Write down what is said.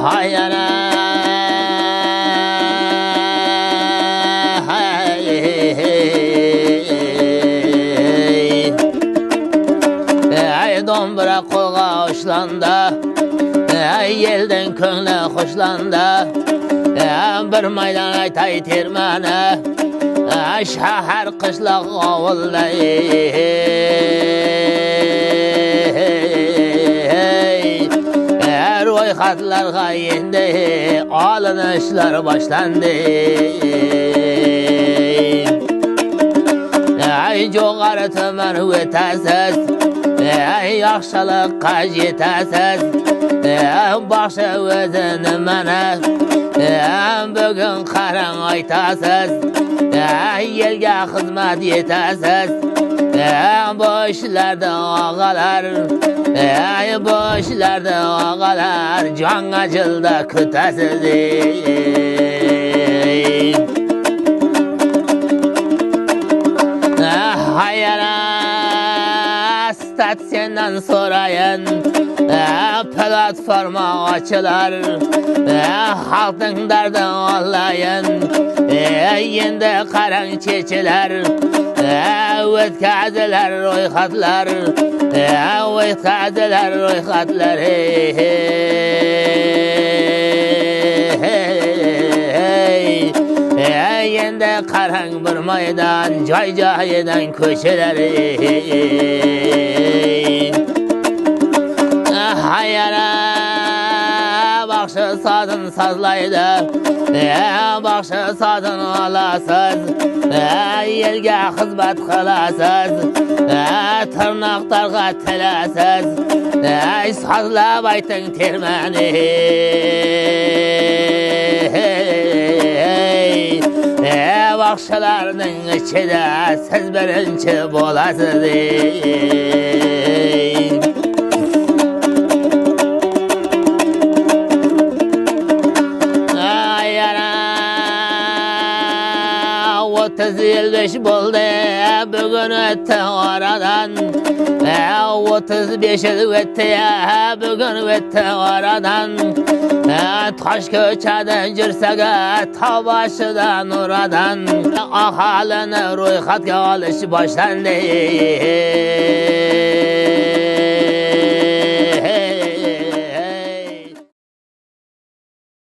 hayana ay dombra qo'lga oshlanda ay yeldan ko'ngli xushlanda bir maydon aytay termani shahar qishloq ovullar ro'yxatlarga endi olinishlar boshlandi ay jo'g'ari tuman o'tasiz ay yaxshilikqa jetasiz boshi o'zini mana bugun qarang aytasiz yerga xizmat etasiz bu ishlarda og'alar bu ishlarda og'alar jonga jilda kutasiz hayana statsiyadan so'rayin platforma ochilar xalqning dardini olayin endi qarang chechilar o'tkazilar ro'yxatlar o'tkazilar ro'yxatlar endi qarang bir maydon joy joyidan ko'chilar hayana baxshi sazın sazlaydi baxshi sazın olasiz elga xizmat qilasiz tirnoqlarga tilasiz sazlab ayting termani baxshilarning ichida siz birinchi bo'lasiz Yılmış buldu bugün öttü oradan 35 yıl öttü bugün öttü oradan taş köçeden cirsege ta başıdan oradan ahalini ro'yxatga olish boshlandı